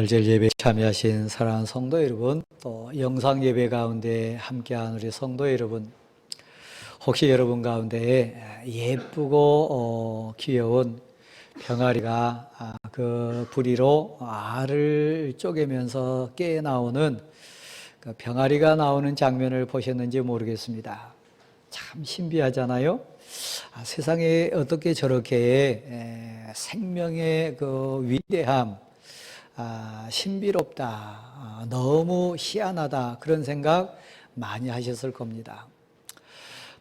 절 예배 참여하신 사랑하는 성도 여러분, 또 영상 예배 가운데 함께한 우리 성도 여러분, 혹시 여러분 가운데 예쁘고 귀여운 병아리가 그 부리로 알을 쪼개면서 깨 나오는 그 병아리가 나오는 장면을 보셨는지 모르겠습니다. 참 신비하잖아요. 세상에 어떻게 저렇게 생명의 그 위대함, 신비롭다, 너무 희한하다, 그런 생각 많이 하셨을 겁니다.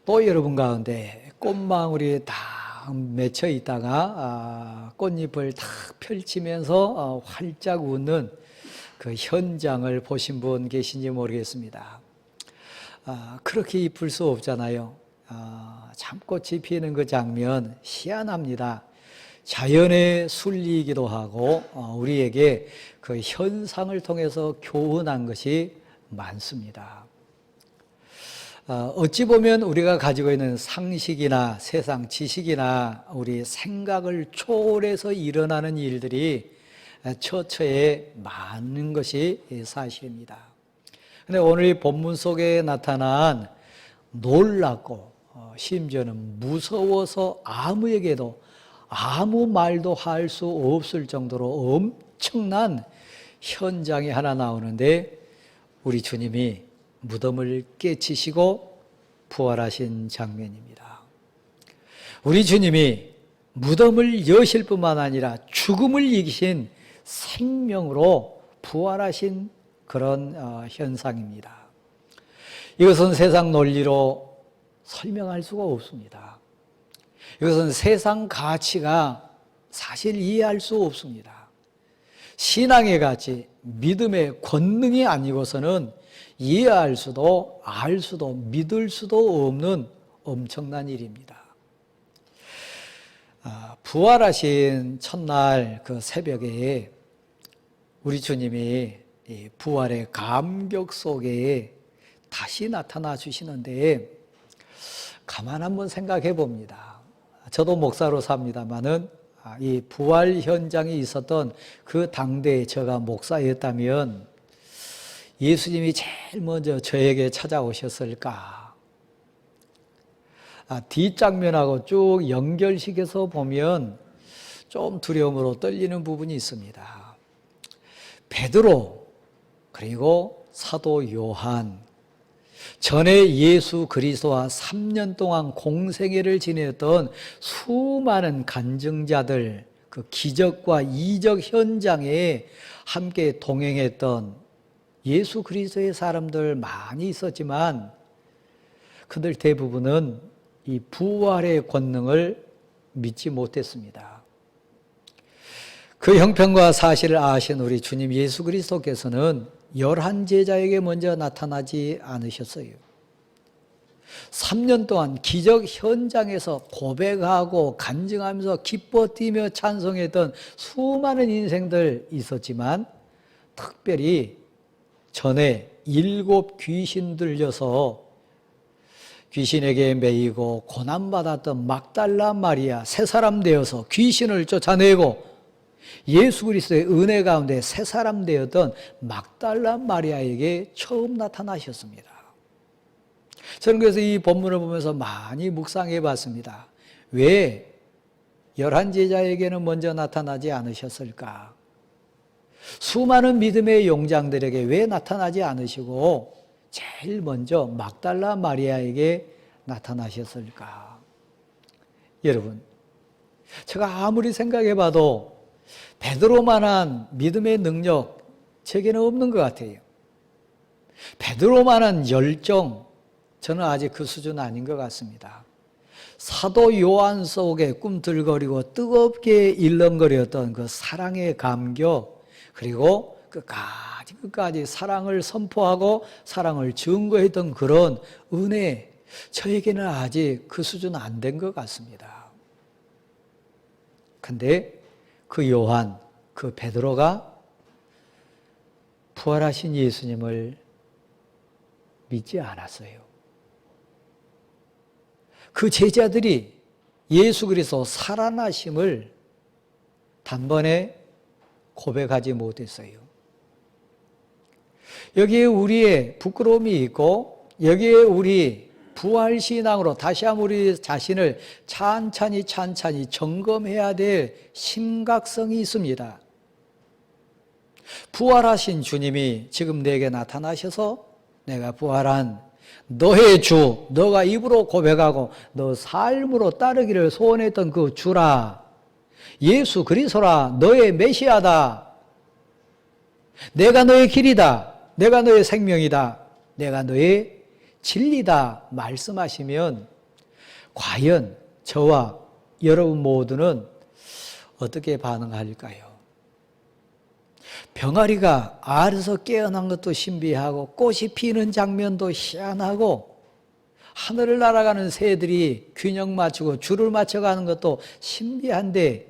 또 여러분 가운데 꽃망울이 딱 맺혀 있다가 꽃잎을 탁 펼치면서 활짝 웃는 그 현장을 보신 분 계신지 모르겠습니다. 그렇게 이쁠 수 없잖아요. 참꽃이 피는 그 장면 희한합니다. 자연의 순리이기도 하고 우리에게 그 현상을 통해서 교훈한 것이 많습니다. 어찌 보면 우리가 가지고 있는 상식이나 세상 지식이나 우리 생각을 초월해서 일어나는 일들이 처처에 많은 것이 사실입니다. 그런데 오늘 이 본문 속에 나타난 놀랍고 심지어는 무서워서 아무에게도 아무 말도 할 수 없을 정도로 엄청난 현장이 하나 나오는데, 우리 주님이 무덤을 깨치시고 부활하신 장면입니다. 우리 주님이 무덤을 여실 뿐만 아니라 죽음을 이기신 생명으로 부활하신 그런 현상입니다. 이것은 세상 논리로 설명할 수가 없습니다. 이것은 세상 가치가 사실 이해할 수 없습니다. 신앙의 가치, 믿음의 권능이 아니고서는 이해할 수도 알 수도 믿을 수도 없는 엄청난 일입니다. 부활하신 첫날 그 새벽에 우리 주님이 부활의 감격 속에 다시 나타나 주시는데, 가만 한번 생각해 봅니다. 저도 목사로 삽니다마는 이 부활 현장이 있었던 그 당대에 제가 목사였다면 예수님이 제일 먼저 저에게 찾아오셨을까? 뒷장면하고 쭉 연결시켜서 보면 좀 두려움으로 떨리는 부분이 있습니다. 베드로, 그리고 사도 요한, 전에 예수 그리스도와 3년 동안 공생애를 지냈던 수많은 간증자들, 그 기적과 이적 현장에 함께 동행했던 예수 그리스도의 사람들 많이 있었지만, 그들 대부분은 이 부활의 권능을 믿지 못했습니다. 그 형편과 사실을 아신 우리 주님 예수 그리스도께서는 11제자에게 먼저 나타나지 않으셨어요. 3년 동안 기적 현장에서 고백하고 간증하면서 기뻐 뛰며 찬송했던 수많은 인생들 있었지만, 특별히 전에 7 귀신 들려서 귀신에게 매이고 고난받았던 막달라 마리아, 새 사람 되어서 귀신을 쫓아내고 예수 그리스도의 은혜 가운데 새 사람 되었던 막달라 마리아에게 처음 나타나셨습니다. 저는 그래서 이 본문을 보면서 많이 묵상해 봤습니다. 왜 11제자에게는 먼저 나타나지 않으셨을까? 수많은 믿음의 용장들에게 왜 나타나지 않으시고 제일 먼저 막달라 마리아에게 나타나셨을까? 여러분, 제가 아무리 생각해 봐도 베드로만한 믿음의 능력 제게는 없는 것 같아요. 베드로만한 열정, 저는 아직 그 수준 아닌 것 같습니다. 사도 요한 속에 꿈틀거리고 뜨겁게 일렁거렸던 그 사랑의 감격, 그리고 끝까지 사랑을 선포하고 사랑을 증거했던 그런 은혜, 저에게는 아직 그 수준 안 된 것 같습니다. 근데 그 요한, 그 베드로가 부활하신 예수님을 믿지 않았어요. 그 제자들이 예수 그리스도 살아나심을 단번에 고백하지 못했어요. 여기에 우리의 부끄러움이 있고 여기에 우리 부활신앙으로 다시 한번 우리 자신을 찬찬히 점검해야 될 심각성이 있습니다. 부활하신 주님이 지금 내게 나타나셔서 내가 부활한 너의 주, 너가 입으로 고백하고 너 삶으로 따르기를 소원했던 그 주라, 예수 그리스도라, 너의 메시아다, 내가 너의 길이다, 내가 너의 생명이다, 내가 너의 진리다 말씀하시면 과연 저와 여러분 모두는 어떻게 반응할까요? 병아리가 알에서 깨어난 것도 신비하고 꽃이 피는 장면도 희한하고 하늘을 날아가는 새들이 균형 맞추고 줄을 맞춰가는 것도 신비한데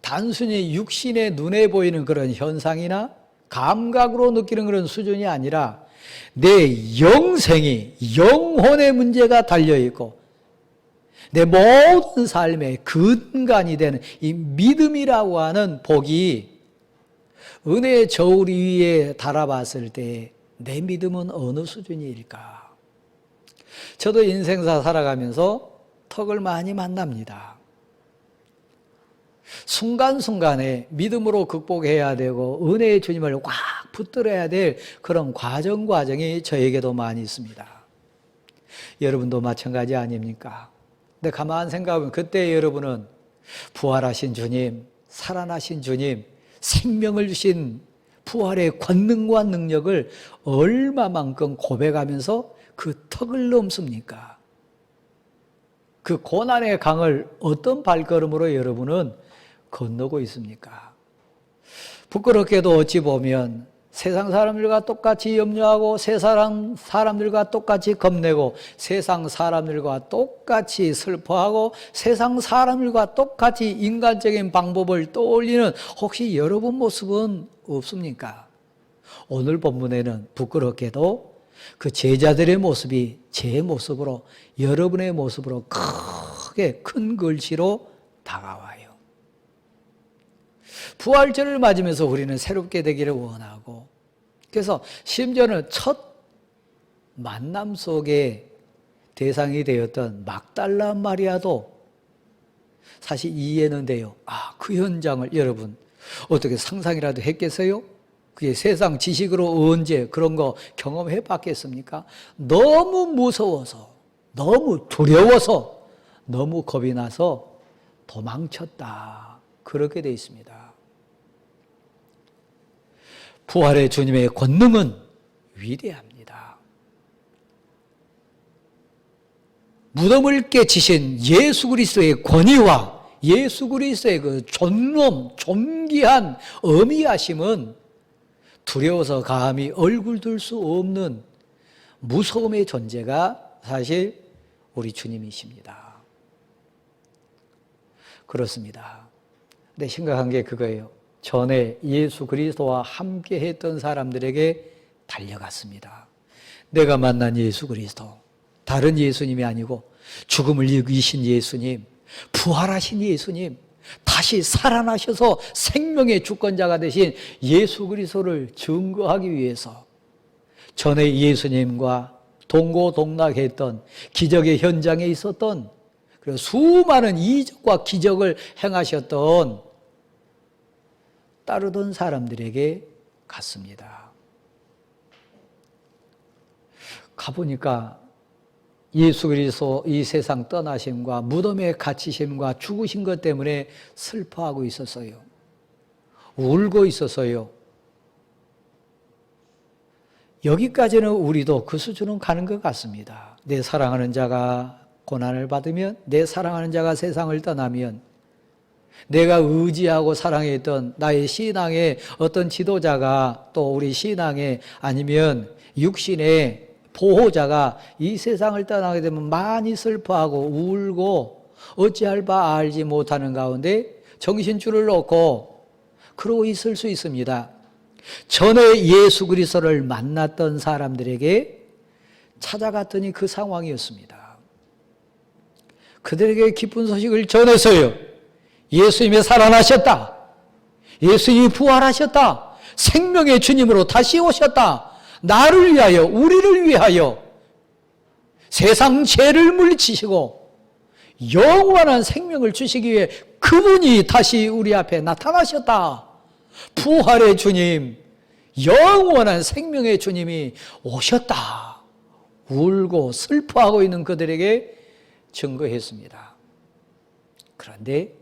단순히 육신의 눈에 보이는 그런 현상이나 감각으로 느끼는 그런 수준이 아니라 내 영생이 영혼의 문제가 달려있고 내 모든 삶의 근간이 되는 이 믿음이라고 하는 복이 은혜의 저울 위에 달아봤을 때 내 믿음은 어느 수준일까? 저도 인생사 살아가면서 턱을 많이 만납니다. 순간순간에 믿음으로 극복해야 되고 은혜의 주님을 꽉 붙들어야 될 그런 과정이 저에게도 많이 있습니다. 여러분도 마찬가지 아닙니까? 근데 가만 생각하면 그때 여러분은 부활하신 주님, 살아나신 주님, 생명을 주신 부활의 권능과 능력을 얼마만큼 고백하면서 그 턱을 넘습니까? 그 고난의 강을 어떤 발걸음으로 여러분은 건너고 있습니까? 부끄럽게도 어찌 보면 세상 사람들과 똑같이 염려하고 세상 사람들과 똑같이 겁내고 세상 사람들과 똑같이 슬퍼하고 세상 사람들과 똑같이 인간적인 방법을 떠올리는 혹시 여러분 모습은 없습니까? 오늘 본문에는 부끄럽게도 그 제자들의 모습이 제 모습으로 여러분의 모습으로 크게 큰 글씨로 다가와요. 부활절을 맞으면서 우리는 새롭게 되기를 원하고 그래서 심지어는 첫 만남 속에 대상이 되었던 막달라 마리아도 사실 이해는 돼요. 그 현장을 여러분 어떻게 상상이라도 했겠어요? 그게 세상 지식으로 언제 그런 거 경험해 봤겠습니까? 너무 무서워서, 너무 두려워서, 너무 겁이 나서 도망쳤다. 그렇게 돼 있습니다. 부활의 주님의 권능은 위대합니다. 무덤을 깨치신 예수 그리스도의 권위와 예수 그리스도의 그 존귀한 어미하심은 두려워서 감히 얼굴 들 수 없는 무서움의 존재가 사실 우리 주님이십니다. 그렇습니다. 근데 심각한 게 그거예요. 전에 예수 그리스도와 함께 했던 사람들에게 달려갔습니다. 내가 만난 예수 그리스도, 다른 예수님이 아니고 죽음을 이기신 예수님, 부활하신 예수님, 다시 살아나셔서 생명의 주권자가 되신 예수 그리스도를 증거하기 위해서 전에 예수님과 동고동락했던 기적의 현장에 있었던 그리고 수많은 이적과 기적을 행하셨던 따르던 사람들에게 갔습니다. 가보니까 예수 그리스도 이 세상 떠나심과 무덤에 갇히심과 죽으신 것 때문에 슬퍼하고 있었어요. 울고 있었어요. 여기까지는 우리도 그 수준은 가는 것 같습니다. 내 사랑하는 자가 고난을 받으면, 내 사랑하는 자가 세상을 떠나면, 내가 의지하고 사랑했던 나의 신앙의 어떤 지도자가 또 우리 신앙의 아니면 육신의 보호자가 이 세상을 떠나게 되면 많이 슬퍼하고 울고 어찌할 바 알지 못하는 가운데 정신줄을 놓고 그러고 있을 수 있습니다. 전에 예수 그리스도를 만났던 사람들에게 찾아갔더니 그 상황이었습니다. 그들에게 기쁜 소식을 전했어요. 예수님이 살아나셨다. 예수님이 부활하셨다. 생명의 주님으로 다시 오셨다. 나를 위하여, 우리를 위하여 세상 죄를 물리치시고 영원한 생명을 주시기 위해 그분이 다시 우리 앞에 나타나셨다. 부활의 주님, 영원한 생명의 주님이 오셨다. 울고 슬퍼하고 있는 그들에게 증거했습니다. 그런데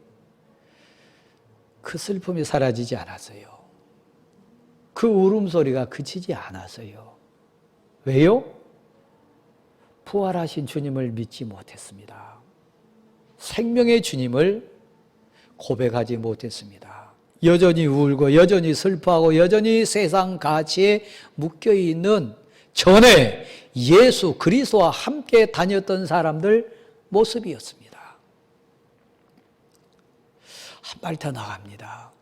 그 슬픔이 사라지지 않았어요. 그 울음소리가 그치지 않았어요. 왜요? 부활하신 주님을 믿지 못했습니다. 생명의 주님을 고백하지 못했습니다. 여전히 울고 여전히 슬퍼하고 여전히 세상 가치에 묶여있는 전에 예수 그리스도와 함께 다녔던 사람들 모습이었습니다. 한 발 더 나갑니다.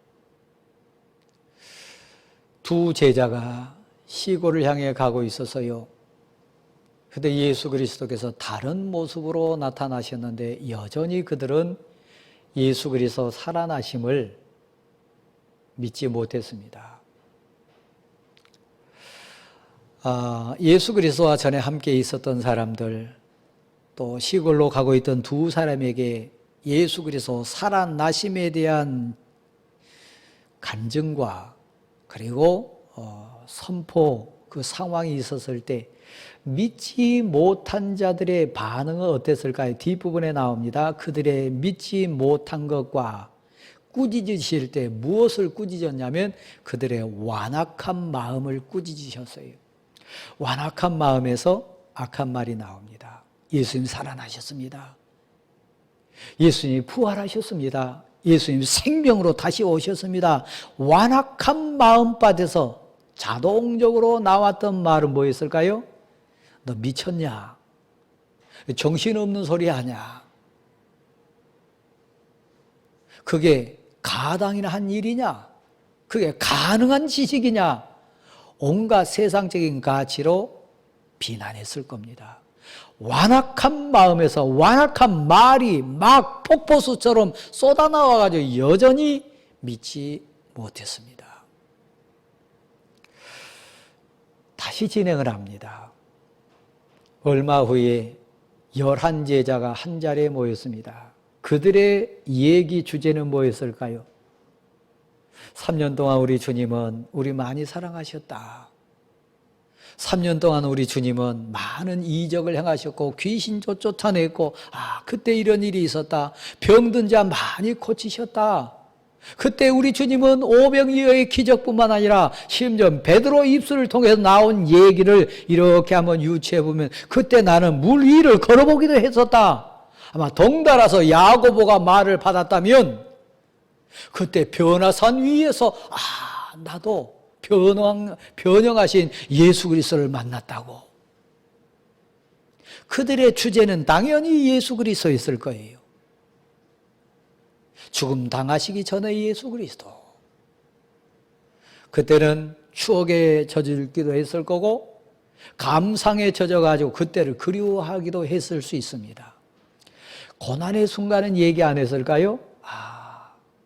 두 제자가 시골을 향해 가고 있어서요. 그때 예수 그리스도께서 다른 모습으로 나타나셨는데 여전히 그들은 예수 그리스도 살아나심을 믿지 못했습니다. 예수 그리스도와 전에 함께 있었던 사람들, 또 시골로 가고 있던 두 사람에게 예수 그리스도 살아나심에 대한 간증과 그리고 선포, 그 상황이 있었을 때 믿지 못한 자들의 반응은 어땠을까요? 뒷부분에 나옵니다. 그들의 믿지 못한 것과 꾸짖으실 때 무엇을 꾸짖었냐면 그들의 완악한 마음을 꾸짖으셨어요. 완악한 마음에서 악한 말이 나옵니다. 예수님 살아나셨습니다. 예수님이 부활하셨습니다. 예수님 생명으로 다시 오셨습니다. 완악한 마음밭에서 자동적으로 나왔던 말은 뭐였을까요? 너 미쳤냐? 정신없는 소리 하냐? 그게 가당이나 한 일이냐? 그게 가능한 지식이냐? 온갖 세상적인 가치로 비난했을 겁니다. 완악한 마음에서 완악한 말이 막 폭포수처럼 쏟아나와가지고 여전히 믿지 못했습니다. 다시 진행을 합니다. 얼마 후에 11제자가 한 자리에 모였습니다. 그들의 얘기 주제는 뭐였을까요? 3년 동안 우리 주님은 우리 많이 사랑하셨다. 3년 동안 우리 주님은 많은 이적을 행하셨고 귀신도 쫓아냈고 그때 이런 일이 있었다. 병든 자 많이 고치셨다. 그때 우리 주님은 오병이어의 기적뿐만 아니라 심지어 베드로 입술을 통해서 나온 얘기를 이렇게 한번 유추해 보면 그때 나는 물 위를 걸어보기도 했었다. 아마 덩달아서 야고보가 말을 받았다면 그때 변화산 위에서 나도 변형하신 예수 그리스도를 만났다고. 그들의 주제는 당연히 예수 그리스도였을 거예요. 죽음 당하시기 전에 예수 그리스도. 그때는 추억에 젖을기도 했을 거고 감상에 젖어가지고 그때를 그리워하기도 했을 수 있습니다. 고난의 순간은 얘기 안 했을까요?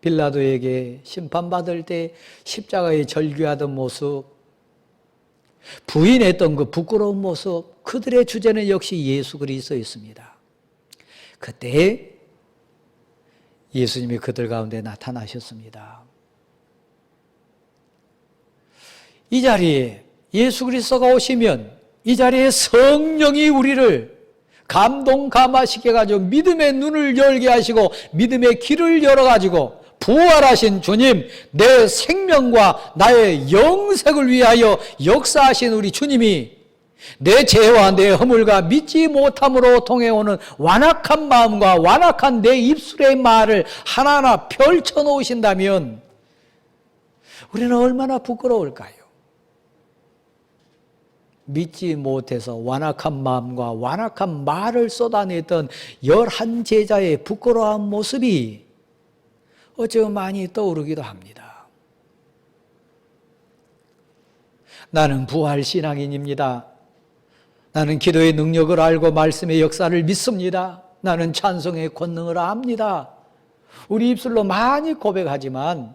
빌라도에게 심판받을 때 십자가에 절규하던 모습, 부인했던 그 부끄러운 모습, 그들의 주제는 역시 예수 그리스도였습니다. 그때 예수님이 그들 가운데 나타나셨습니다. 이 자리에 예수 그리스도가 오시면 이 자리에 성령이 우리를 감동 감화시켜 가지고 믿음의 눈을 열게 하시고 믿음의 길을 열어 가지고 부활하신 주님, 내 생명과 나의 영생을 위하여 역사하신 우리 주님이 내 죄와 내 허물과 믿지 못함으로 통해오는 완악한 마음과 완악한 내 입술의 말을 하나하나 펼쳐 놓으신다면 우리는 얼마나 부끄러울까요? 믿지 못해서 완악한 마음과 완악한 말을 쏟아냈던 11제자의 부끄러운 모습이 어쩌면 많이 떠오르기도 합니다. 나는 부활신앙인입니다. 나는 기도의 능력을 알고 말씀의 역사를 믿습니다. 나는 찬송의 권능을 압니다. 우리 입술로 많이 고백하지만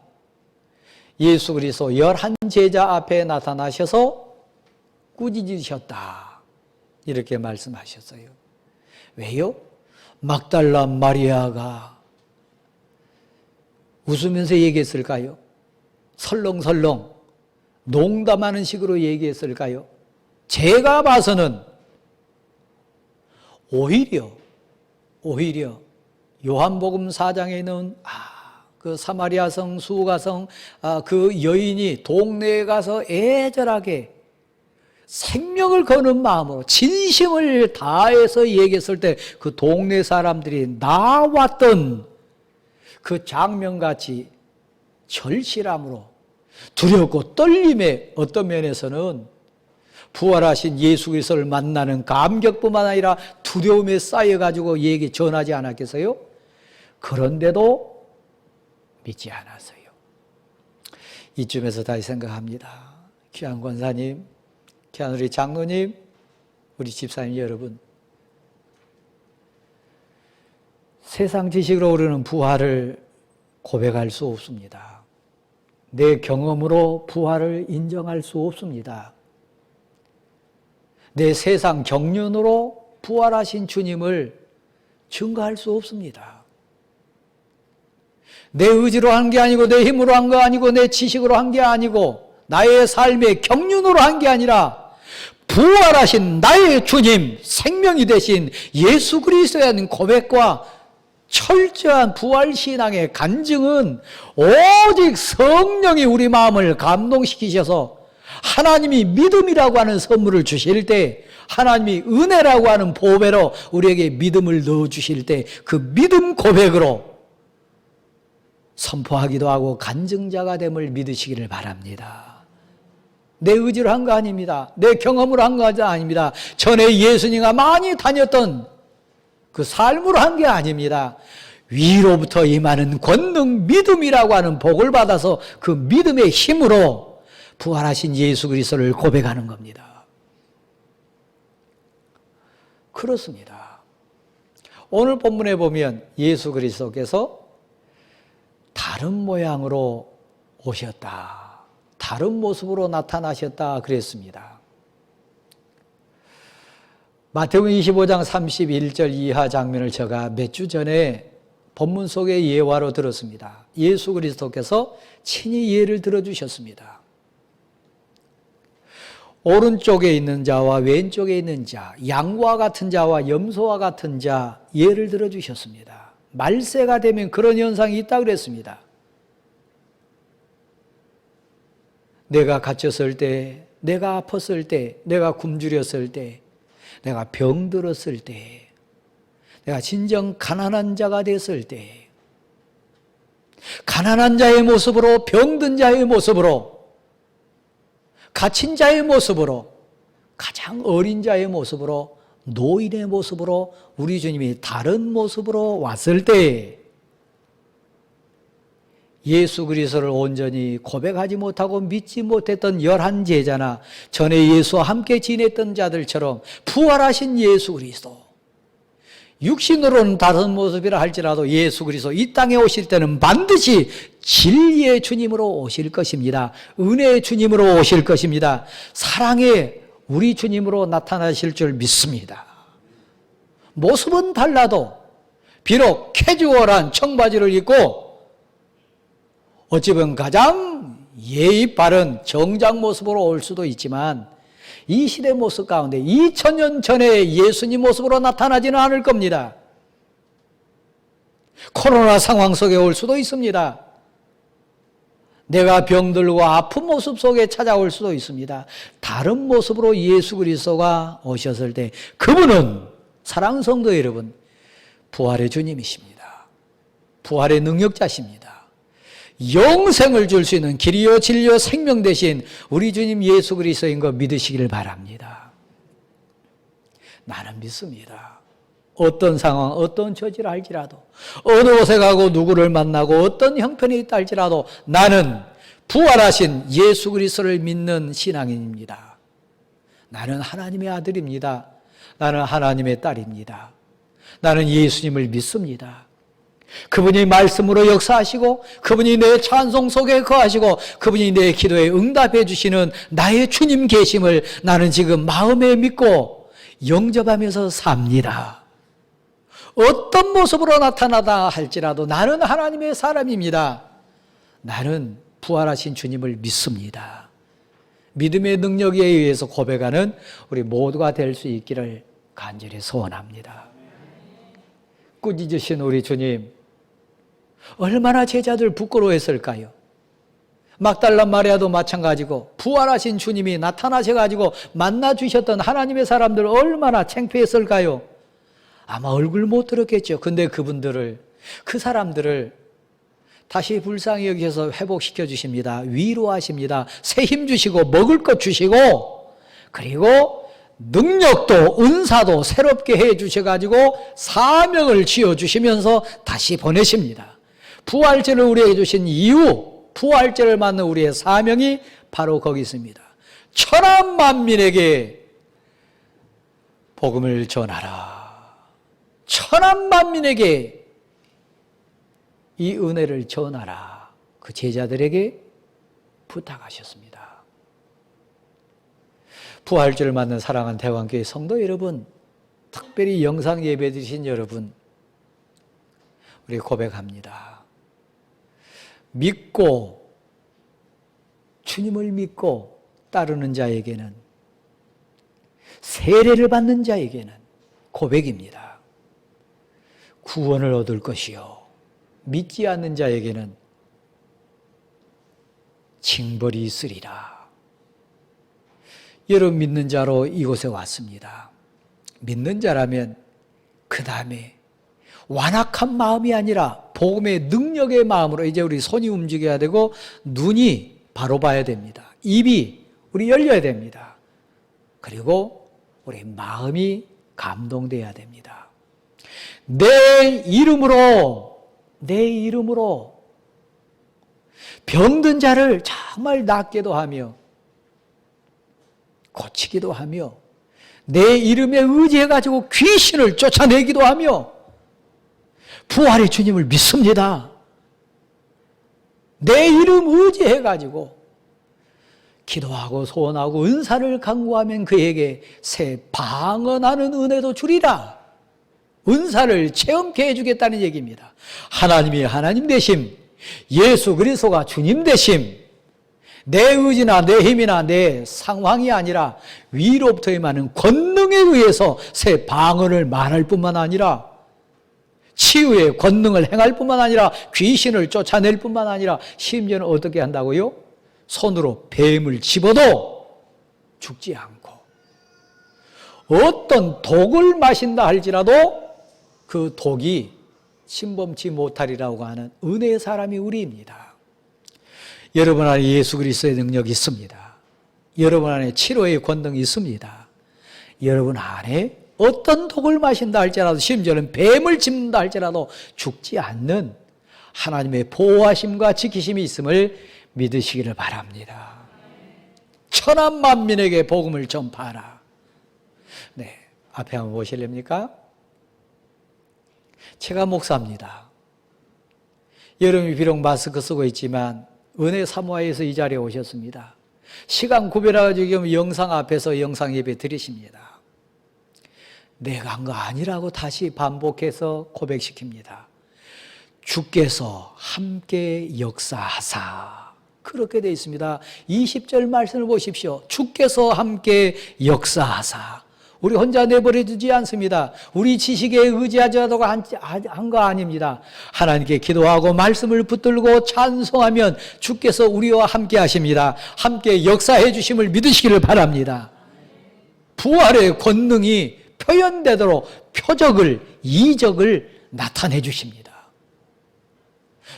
예수 그리스도 11제자 앞에 나타나셔서 꾸짖으셨다. 이렇게 말씀하셨어요. 왜요? 막달라 마리아가 웃으면서 얘기했을까요? 설렁설렁 농담하는 식으로 얘기했을까요? 제가 봐서는 오히려 요한복음 4장에는 그 사마리아성 수가성 그 여인이 동네에 가서 애절하게 생명을 거는 마음으로 진심을 다해서 얘기했을 때 그 동네 사람들이 나왔던 그 장면같이 절실함으로 두렵고 떨림에 어떤 면에서는 부활하신 예수 그리스도를 만나는 감격뿐만 아니라 두려움에 쌓여가지고 얘기 전하지 않았겠어요? 그런데도 믿지 않았어요. 이쯤에서 다시 생각합니다. 귀한 권사님, 귀한 우리 장로님, 우리 집사님 여러분, 세상 지식으로 우리는 부활을 고백할 수 없습니다. 내 경험으로 부활을 인정할 수 없습니다. 내 세상 경륜으로 부활하신 주님을 증거할 수 없습니다. 내 의지로 한 게 아니고 내 힘으로 한 거 아니고 내 지식으로 한 게 아니고 나의 삶의 경륜으로 한 게 아니라 부활하신 나의 주님, 생명이 되신 예수 그리스도에 대한 고백과 철저한 부활신앙의 간증은 오직 성령이 우리 마음을 감동시키셔서 하나님이 믿음이라고 하는 선물을 주실 때, 하나님이 은혜라고 하는 보배로 우리에게 믿음을 넣어주실 때 그 믿음 고백으로 선포하기도 하고 간증자가 됨을 믿으시기를 바랍니다. 내 의지로 한 거 아닙니다. 내 경험으로 한 거 아닙니다. 전에 예수님과 많이 다녔던 그 삶으로 한 게 아닙니다. 위로부터 임하는 권능 믿음이라고 하는 복을 받아서 그 믿음의 힘으로 부활하신 예수 그리스도를 고백하는 겁니다. 그렇습니다. 오늘 본문에 보면 예수 그리스도께서 다른 모양으로 오셨다. 다른 모습으로 나타나셨다 그랬습니다. 마태복음 25장 31절 이하 장면을 제가 몇 주 전에 본문 속의 예화로 들었습니다. 예수 그리스도께서 친히 예를 들어주셨습니다. 오른쪽에 있는 자와 왼쪽에 있는 자, 양과 같은 자와 염소와 같은 자 예를 들어주셨습니다. 말세가 되면 그런 현상이 있다 그랬습니다. 내가 갇혔을 때, 내가 아팠을 때, 내가 굶주렸을 때, 내가 병들었을 때, 내가 진정 가난한 자가 됐을 때, 가난한 자의 모습으로, 병든 자의 모습으로, 갇힌 자의 모습으로, 가장 어린 자의 모습으로, 노인의 모습으로 우리 주님이 다른 모습으로 왔을 때 예수 그리스도를 온전히 고백하지 못하고 믿지 못했던 11 제자나 전에 예수와 함께 지냈던 자들처럼 부활하신 예수 그리스도, 육신으로는 다른 모습이라 할지라도 예수 그리스도 이 땅에 오실 때는 반드시 진리의 주님으로 오실 것입니다. 은혜의 주님으로 오실 것입니다. 사랑의 우리 주님으로 나타나실 줄 믿습니다. 모습은 달라도 비록 캐주얼한 청바지를 입고 어찌 보면 가장 예의 바른 정장 모습으로 올 수도 있지만 이 시대 모습 가운데 2000년 전에 예수님 모습으로 나타나지는 않을 겁니다. 코로나 상황 속에 올 수도 있습니다. 내가 병들고 아픈 모습 속에 찾아올 수도 있습니다. 다른 모습으로 예수 그리스도가 오셨을 때 그분은 사랑하는 성도 여러분, 부활의 주님이십니다. 부활의 능력자십니다. 영생을 줄 수 있는 길이요 진리요 생명 되신 우리 주님 예수 그리스도인 거 믿으시기를 바랍니다. 나는 믿습니다. 어떤 상황, 어떤 처지를 할지라도, 어느 곳에 가고 누구를 만나고 어떤 형편이 있다 할지라도 나는 부활하신 예수 그리스도를 믿는 신앙인입니다. 나는 하나님의 아들입니다. 나는 하나님의 딸입니다. 나는 예수님을 믿습니다. 그분이 말씀으로 역사하시고 그분이 내 찬송 속에 거하시고 그분이 내 기도에 응답해 주시는 나의 주님 계심을 나는 지금 마음에 믿고 영접하면서 삽니다. 어떤 모습으로 나타나다 할지라도 나는 하나님의 사람입니다. 나는 부활하신 주님을 믿습니다. 믿음의 능력에 의해서 고백하는 우리 모두가 될 수 있기를 간절히 소원합니다. 꾸짖으신 우리 주님, 얼마나 제자들 부끄러워했을까요? 막달라 마리아도 마찬가지고 부활하신 주님이 나타나셔가지고 만나주셨던 하나님의 사람들 얼마나 창피했을까요? 아마 얼굴 못 들었겠죠. 근데 그 사람들을 다시 불쌍히 여기셔서 회복시켜 주십니다. 위로하십니다. 새 힘 주시고 먹을 것 주시고 그리고 능력도 은사도 새롭게 해 주셔가지고 사명을 지어주시면서 다시 보내십니다. 부활절을 우리에게 주신 이유, 부활절을 맞는 우리의 사명이 바로 거기 있습니다. 천한 만민에게 복음을 전하라. 천한 만민에게 이 은혜를 전하라. 그 제자들에게 부탁하셨습니다. 부활절을 맞는 사랑하는 대왕교회 성도 여러분, 특별히 영상 예배 드리신 여러분, 우리 고백합니다. 믿고 주님을 믿고 따르는 자에게는, 세례를 받는 자에게는 고백입니다. 구원을 얻을 것이요 믿지 않는 자에게는 징벌이 있으리라. 여러분 믿는 자로 이곳에 왔습니다. 믿는 자라면 그 다음에 완악한 마음이 아니라 복음의 능력의 마음으로 이제 우리 손이 움직여야 되고 눈이 바로 봐야 됩니다. 입이 우리 열려야 됩니다. 그리고 우리 마음이 감동돼야 됩니다. 내 이름으로 병든 자를 정말 낫게도 하며 고치기도 하며 내 이름에 의지해가지고 귀신을 쫓아내기도 하며 부활의 주님을 믿습니다. 내 이름 의지해가지고 기도하고 소원하고 은사를 간구하면 그에게 새 방언하는 은혜도 주리라. 은사를 체험케 해주겠다는 얘기입니다. 하나님이 하나님 되심, 예수 그리스도가 주님 되심, 내 의지나 내 힘이나 내 상황이 아니라 위로부터 임하는 권능에 의해서 새 방언을 말할 뿐만 아니라 치유의 권능을 행할 뿐만 아니라 귀신을 쫓아낼 뿐만 아니라 심지어는 어떻게 한다고요? 손으로 뱀을 집어도 죽지 않고 어떤 독을 마신다 할지라도 그 독이 침범치 못하리라고 하는 은혜의 사람이 우리입니다. 여러분 안에 예수 그리스도의 능력이 있습니다. 여러분 안에 치료의 권능이 있습니다. 여러분 안에 어떤 독을 마신다 할지라도 심지어는 뱀을 짚는다 할지라도 죽지 않는 하나님의 보호하심과 지키심이 있음을 믿으시기를 바랍니다. 천한 만민에게 복음을 전파하라. 네, 앞에 한번 보실랍니까? 제가 목사입니다. 여러분이 비록 마스크 쓰고 있지만 은혜 사모하에서 이 자리에 오셨습니다. 시간 구별해가지고 영상 앞에서 영상 예배 드리십니다. 내가 한 거 아니라고 다시 반복해서 고백시킵니다. 주께서 함께 역사하사. 그렇게 되어 있습니다. 20절 말씀을 보십시오. 주께서 함께 역사하사. 우리 혼자 내버려 두지 않습니다. 우리 지식에 의지하자고 한 거 아닙니다. 하나님께 기도하고 말씀을 붙들고 찬송하면 주께서 우리와 함께 하십니다. 함께 역사해 주심을 믿으시기를 바랍니다. 부활의 권능이 표현되도록 표적을, 이적을 나타내 주십니다.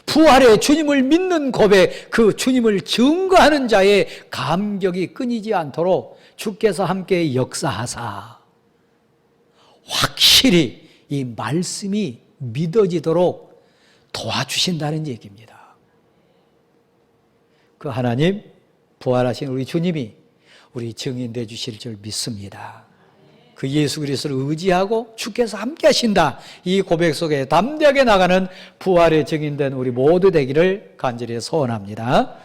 부활의 주님을 믿는 고백, 그 주님을 증거하는 자의 감격이 끊이지 않도록 주께서 함께 역사하사 확실히 이 말씀이 믿어지도록 도와주신다는 얘기입니다. 그 하나님, 부활하신 우리 주님이 우리 증인되어 주실 줄 믿습니다. 그 예수 그리스도를 의지하고 주께서 함께 하신다. 이 고백 속에 담대하게 나가는 부활의 증인된 우리 모두 되기를 간절히 소원합니다.